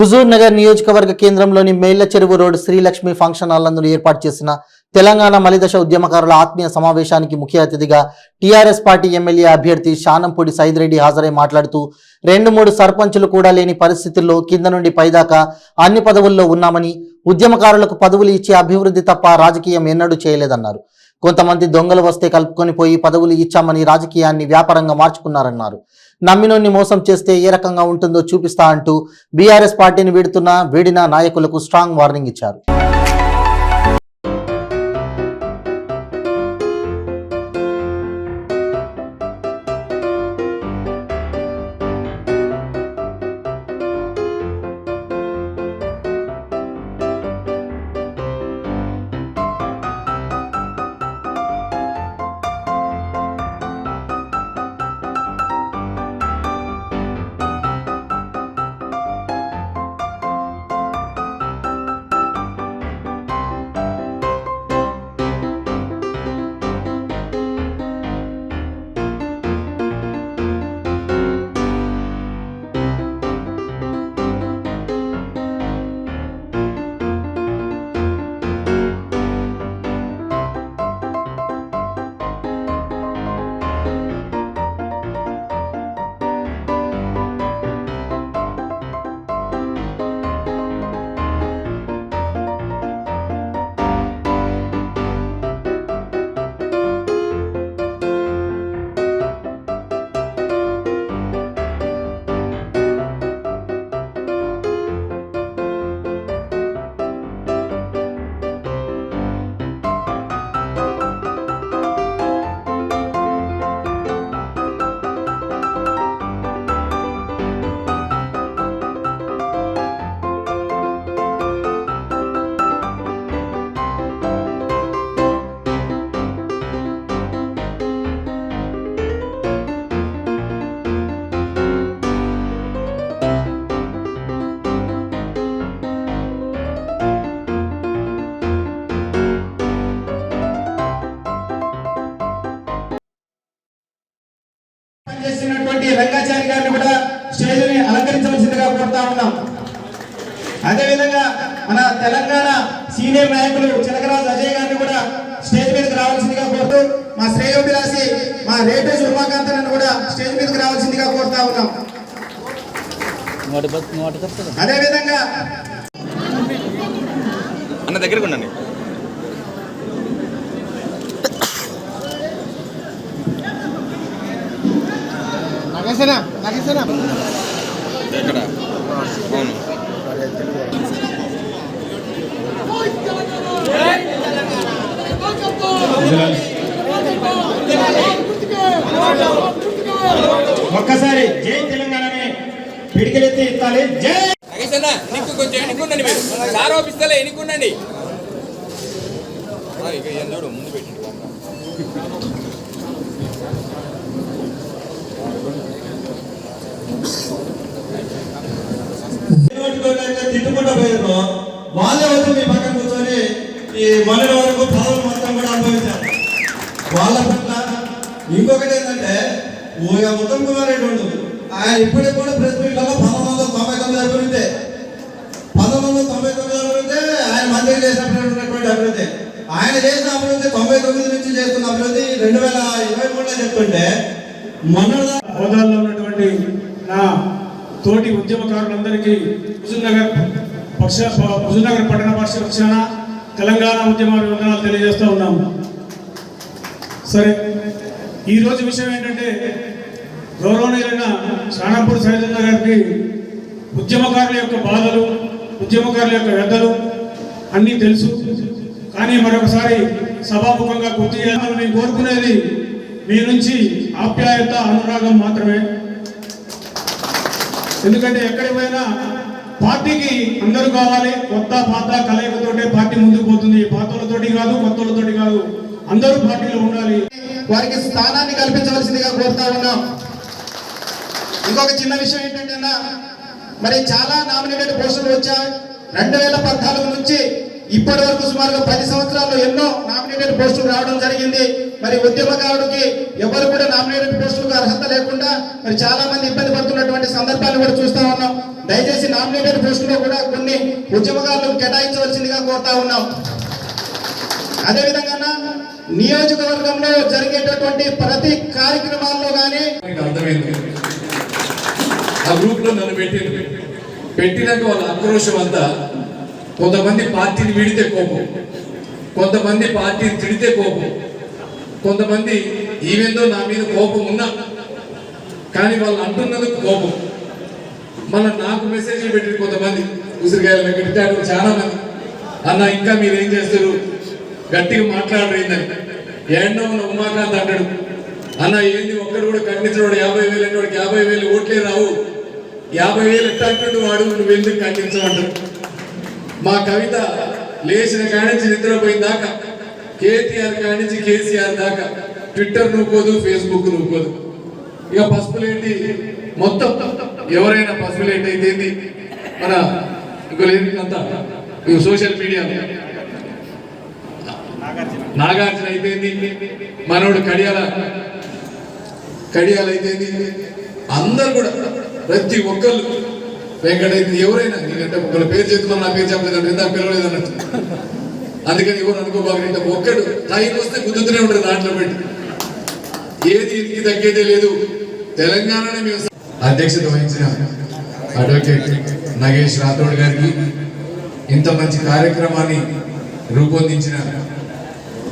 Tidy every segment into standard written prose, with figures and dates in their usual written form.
హుజూర్ నగర్ నియోజకవర్గ కేంద్రంలోని మేళ్ల చెరువు రోడ్ శ్రీలక్ష్మి ఫంక్షన్ హాల్ నందు ఏర్పాటు చేసిన తెలంగాణ మలిదశ ఉద్యమకారుల ఆత్మీయ సమావేశానికి ముఖ్య అతిథిగా టీఆర్ఎస్ పార్టీ ఎమ్మెల్యే అభ్యర్థి శానంపూడి సైదిరెడ్డి హాజరై మాట్లాడుతూ 2-3 సర్పంచులు కూడా లేని పరిస్థితుల్లో కింద నుండి పైదాకా అన్ని పదవుల్లో ఉన్నామని, ఉద్యమకారులకు పదవులు ఇచ్చే అభివృద్ధి తప్ప రాజకీయం ఎన్నడూ చేయలేదన్నారు. కొంతమంది దొంగలు వస్తే కలుపుకొని పోయి పదవులు ఇచ్చామని రాజకీయాన్ని వ్యాపారంగా మార్చుకున్నారన్నారు. నమ్మినోన్ని మోసం చేస్తే ఏ రకంగా ఉంటుందో చూపిస్తా అంటూ బీఆర్ఎస్ పార్టీని వీడిన నాయకులకు స్ట్రాంగ్ వార్నింగ్ ఇచ్చారు. రంగాచారి గారిని కూడా స్టేజ్ ని అలంకరించవలసిందిగా కోరుతా ఉన్నాం. అదేవిధంగా మన తెలంగాణ సీనియర్ నాయకులు చిలకరాజు అజయ్ గారిని కూడా స్టేజ్ మీదకి రావాల్సిందిగా కోరుతూ మా శ్రేయోభిలాషి మా రేటేజ్ ఉమాకాంత్ కూడా స్టేజ్ మీదకి రావాల్సిందిగా కోరుతా ఉన్నాం. అదేవిధంగా అన్న దగ్గరకు ఉండండి. ఎక్కడ అవును ఒక్కసారి జై తెలంగాణనే పిడికిలెత్తి ఎత్తాలి. జై నీకు కొంచెం ఎన్నుకుండండి, మీరు సార్ ఆఫీస్లో ఎన్నుకుండండి. ఇక చూడు ముందు పెట్టి తిట్టుకుంటూ పోయారు. వాళ్ళే వచ్చి మీ పక్కన కూర్చొని ఈ మొన్నటి వరకు పదవులు మొత్తం కూడా అనుభవించారు. వాళ్ళ పట్ల ఇంకొకటి ఏంటంటే ఉత్తమ్ కుమార్ రెడ్డి ఉండు, ఆయన ఇప్పటికి కూడా ప్రెస్ మీట్లలో 1999 అభివృద్ధి 1999 అభివృద్ధి ఆయన మంత్రి చేసినటువంటి అభివృద్ధి, ఆయన చేసిన అభివృద్ధి 99 నుంచి చేస్తున్న అభివృద్ధి 2023లో చెప్తుంటే మొన్న హోదాల్లో ఉన్నటువంటి నా తోటి ఉద్యమకారులందరికీ హుజూర్నగర్ పట్టణ పార్టీ పక్షాన తెలంగాణ ఉద్యమ వందనాలు తెలియజేస్తూ ఉన్నాము. సరే, ఈరోజు విషయం ఏంటంటే గౌరవనీయులైన శానంపూడి సైదిరెడ్డి గారికి ఉద్యమకారుల యొక్క బాధలు, ఉద్యమకారుల యొక్క వ్యధలు అన్నీ తెలుసు. కానీ మరొకసారి సభాముఖంగా గుర్తు చేయాలని నేను కోరుకునేది మీ నుంచి ఆప్యాయత, అనురాగం మాత్రమే. ఎందుకంటే ఎక్కడికి పోయినా పార్టీకి అందరూ కావాలి. కొత్త పాత కలయికతోటే పార్టీ ముందుకు పోతుంది. పాతలతోటి కాదు, కొత్తలతోటి కాదు, అందరూ పార్టీలో ఉండాలి. వారికి స్థానాన్ని కల్పించవలసిందిగా కోరుతా ఉన్నాం. ఇంకొక చిన్న విషయం ఏంటంటే మరి చాలా నామినేటెడ్ పోస్టులు వచ్చాయి. 2014 నుంచి ఇప్పటి వరకు సుమారుగా 10 సంవత్సరాల్లో ఎన్నో నామినేటెడ్ పోస్టులు రావడం జరిగింది. మరి ఉద్యమకారుడికి ఎవరు కూడా నామినేటెడ్ పోస్టులకు అర్హత లేకుండా మరి చాలా మంది ఇబ్బంది పడుతున్నటువంటి సందర్భాన్ని కూడా చూస్తా ఉన్నాం. దయచేసి నామినేటెడ్ పోస్టులో కూడా కొన్ని ఉద్యమకారులకు కేటాయించవలసిందిగా కోరుతా ఉన్నాం. అదేవిధంగా నియోజకవర్గంలో జరిగేటటువంటి ప్రతి కార్యక్రమాల్లో కానీ అర్థమైంది. ఆ గ్రూప్ లో నన్ను పెట్టినాక వాళ్ళ ఆక్రోశం అంతా కొంతమంది పార్టీని విడితే కోపం, కొంతమంది పార్టీని తిడితే కోపం, కొంతమంది ఈవెందో నా మీద కోపం ఉన్నా కానీ వాళ్ళు అంటున్నందుకు కోపం. మళ్ళీ నాకు మెసేజ్లు పెట్టిన కొంతమంది ఉసిరికాయలు వెంకటాడు చాలా మంది, అన్న ఇంకా మీరేం చేస్తారు గట్టిగా మాట్లాడరేందని. ఏంటో ఉన్న ఉమాకాంత్ అంటాడు, అన్న ఏంది ఒక్కడు కూడా ఖండించడు, 50,000 అంటే వాడికి 50,000 ఓట్లే రావు, 50,000 ఎట్లా అంటాడు వాడు, నువ్వు ఎందుకు ఖండించమంటాడు. మా కవిత లేచిన కానించి నిద్రపోయిన దాకా, కేటీఆర్ కానించి కేసీఆర్ దాకా ట్విట్టర్ నువ్వుకోదు, ఫేస్బుక్ నువ్వుకోదు. ఇక పసుపులేంటి మొత్తం ఎవరైనా పసుపులేంటి అయితే మన ఇంకోలేంతా సోషల్ మీడియా నాగార్జున అయిపోయింది, మనోడు కడియాల అయిపోయింది, అందరు కూడా ప్రతి ఒక్కళ్ళు వెంకటైతే ఎవరైనా నేనంటే ఒకళ్ళ పేరు చెప్తున్నాను, నా పేరు చెప్పలేదంటే ఇంత పిలవలేదు అన్నట్టు. అందుకని ఎవరు అనుకోబాగా ఒక్కడు టైం వస్తే గుద్దుతూనే ఉంటారు దాంట్లో పెట్టి. ఏది ఇంటికి తగ్గేదే లేదు. తెలంగాణనే మేము అధ్యక్షత వహించిన అడ్వకేట్ నగేష్ రాథోడ్ గారికి, ఇంత మంచి కార్యక్రమాన్ని రూపొందించిన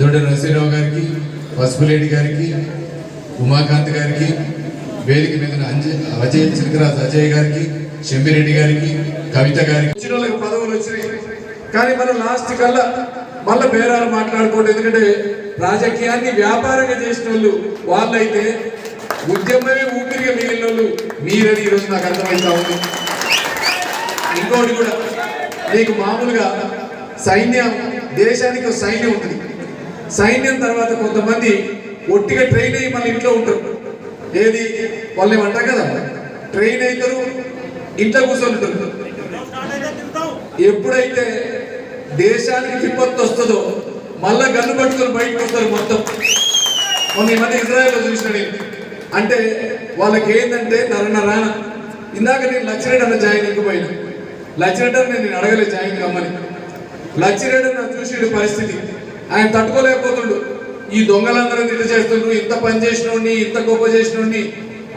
దొడ్డ నరసింహరావు గారికి, పసుపులేడి గారికి, ఉమాకాంత్ గారికి, వేదిక మీద అజయ్ చిలకరాజ్ అజయ్ గారికి, శంబిరెడ్డి గారికి, కవిత గారికి వచ్చిన వాళ్ళకి పదవులు వచ్చినాయి. కానీ మనం లాస్ట్ కల్లా మళ్ళీ బేరాలు మాట్లాడుకోండి. ఎందుకంటే రాజకీయాన్ని వ్యాపారంగా చేసిన వాళ్ళైతే ఉద్యమమే ఊపిరిగా మిగిలిన వాళ్ళు మీరని ఈరోజు నాకు అర్థమవుతా ఉంది. ఇంకోటి కూడా, నీకు మామూలుగా సైన్యం, దేశానికి ఒక సైన్యం ఉంటుంది. సైన్యం తర్వాత కొంతమంది ఒట్టిగా ట్రైన్ అయ్యి మళ్ళీ ఇంట్లో ఉంటారు. ఏది వాళ్ళు ఏమంటారు కదా, ట్రైన్ అవుతారు, ఇంట్లో కూర్చొని. ఎప్పుడైతే దేశానికి విపత్తు వస్తుందో మళ్ళా గన్ను పట్టుకొని బయటకు వస్తారు మొత్తం. మొన్న ఈ మధ్య ఇజ్రాయెల్లో చూసిన అంటే వాళ్ళకి ఏంటంటే నరనరాన. ఇందాక నేను లచ్చిరెడ్డి అన్న జాయిన్ ఎక్కిపోయినా, లచ్చిరెడ్డి అన్న నేను అడగలేదు జాయిన్ కమ్మని. లచ్చిరెడ్డి అన్న చూసిన పరిస్థితి ఆయన తట్టుకోలేకపోతుండు. ఈ దొంగలందరూ ఇంత చేస్తుండ్రు, ఇంత పని చేసినోడిని, ఇంత గొప్ప చేసినోడిని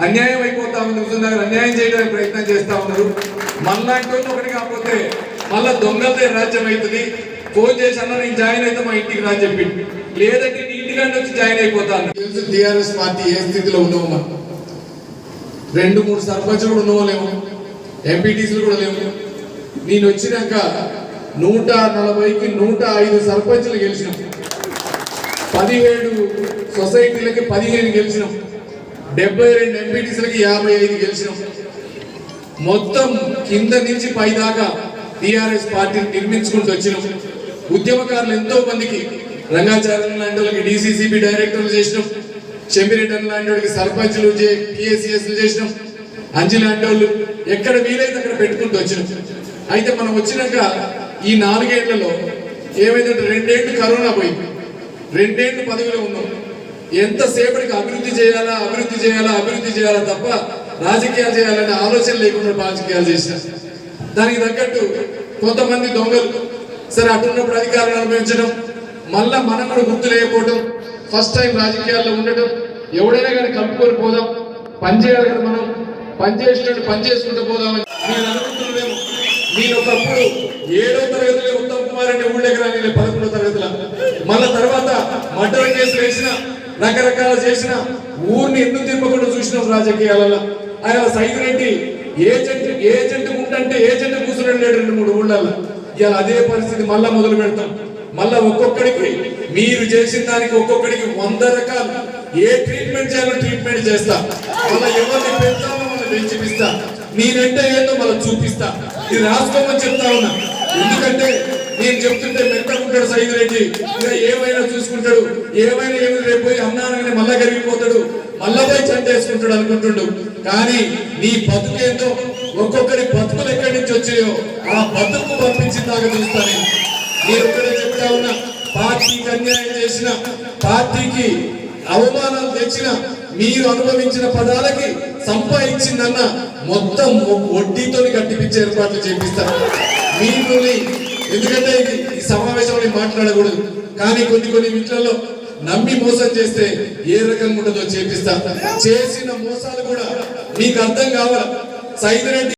అన్యాయం అయిపోతా ఉంది. హుజూర్నగర్ అన్యాయం చేయడానికి ప్రయత్నం చేస్తా ఉన్నారు. మళ్ళాంటి ఒకటి కాకపోతే మళ్ళా దొంగలదే రాజ్యం అవుతుంది. ఫోన్ చేసి అన్న నేను జాయిన్ అయితే మా ఇంటికి రా చెప్పి, లేదంటే నీ ఇంటికంటే వచ్చి జాయిన్ అయిపోతాను. టీఆర్ఎస్ పార్టీ ఏ స్థితిలో ఉన్నావు, 2-3 సర్పంచులు కూడా ఉన్నవాళ్ళేమో, ఎంపీటీసీలు కూడా లేవు. నేను వచ్చినాక 140కి 105 సర్పంచులు గెలిచినాం, 17 సొసైటీలకి 15 గెలిచినాం, 72 ఎంపీటీసీలకి 55 గెలిచినాం. మొత్తం కింద నుంచి పై దాకా టీఆర్ఎస్ పార్టీని నిర్మించుకుంటూ వచ్చినాం. ఉద్యమకారులు ఎంతో మందికి, రంగాచార్య లాంటి వాళ్ళకి డిసిసిబి డైరెక్టర్లు చేసినాం, చెంపిరెడ్డి లాంటి వాళ్ళకి సర్పంచ్లు, పిఎస్సిఎస్లు చేసినాం, అంజి లాంటి వాళ్ళు ఎక్కడ వీలైతే అక్కడ పెట్టుకుంటూ వచ్చినాం. అయితే మనం వచ్చినాక ఈ 4 ఏళ్లలో ఏమైందంటే 2 ఏళ్ళు కరోనా పోయింది, 2 ఏళ్ళు పదవిలో ఉన్నాం. ఎంతసేపటికి అభివృద్ధి చేయాలా తప్ప రాజకీయాలు చేయాలనే ఆలోచన లేకుండా రాజకీయాలు చేసిన. దానికి తగ్గట్టు కొంతమంది దొంగలు సరే అటున్నప్పుడు అధికారాలు అనుభవించడం, మళ్ళా మనం కూడా గుర్తు లేకపోవడం, ఫస్ట్ టైం రాజకీయాల్లో ఉండటం. ఎవడైనా కానీ కలుపుకొని పోదాం, పని చేయాలి కదా, మనం పని చేసినట్టు పని చేసుకుంటూ పోదామని మీరు అనుకుంటున్నారేమో. నేను ఒకప్పుడు 7వ తరగతిలో ఉత్తమ్ కుమార్ అంటే ఊళ్ళకి రాని 11వ తరగతిలో, మళ్ళా తర్వాత మర్డర్ కేసులు వేసిన, రకరకాల చేసిన, ఊరిని ఎందుకు తిప్పకుండా చూసినాం రాజకీయాలలో. ఆయన సైదిరెడ్డి ఏజెంట్ ఉంటే ఏజెంట్ కూర్చున్నాడు 2-3 ఊళ్ళల్లో. ఇవాళ అదే పరిస్థితి మళ్ళా మొదలు పెడతాం. మళ్ళా ఒక్కొక్కడికి మీరు చేసిన దానికి ఒక్కొక్కడికి 100 రకాలు ఏ ట్రీట్మెంట్ చేయాలో ట్రీట్మెంట్ చేస్తా. మళ్ళీ ఎవరిని పెంచాలో వాళ్ళని పెంచిపిస్తా, నేనంటే ఏంటో మళ్ళీ చూపిస్తా. ఇది రాసుకోమని చెప్తా ఉన్నా. ఎందుకంటే నేను చెప్తుంటే మెత్తకుంటాడు సైదిరెడ్డి, ఇంకా ఏమైనా చూసుకుంటాడు, ఏమైనా రేపు పోయి అన్నానని మళ్ళా కరిగిపోతాడు, మళ్ళా పోయి చంటేసుకుంటాడు అనుకుంటుండు. కానీ నీ బతుకేందో, ఒక్కొక్కరి బతుకులు ఎక్కడి నుంచి వచ్చాయో ఆ బతుకు పంపించి దాకా చూస్తాను. నేను ఒక్కడే చెప్తా ఉన్నా, పార్టీకి అన్యాయం చేసిన, పార్టీకి అవమానాలు తెచ్చిన, మీరు అనుభవించిన పదాలకి సంపాదించిందన్న మొత్తం వడ్డీతో కట్టిపించే ఏర్పాట్లు చేపిస్తారు మిమ్మల్ని. ఎందుకంటే ఈ సమావేశంలో మాట్లాడకూడదు, కానీ కొన్ని వీటిలలో నమ్మి మోసం చేస్తే ఏ రకంగా ఉంటుందో చేపిస్తా. చేసిన మోసాలు కూడా మీకు అర్థం కావాలి. సైదిరెడ్డి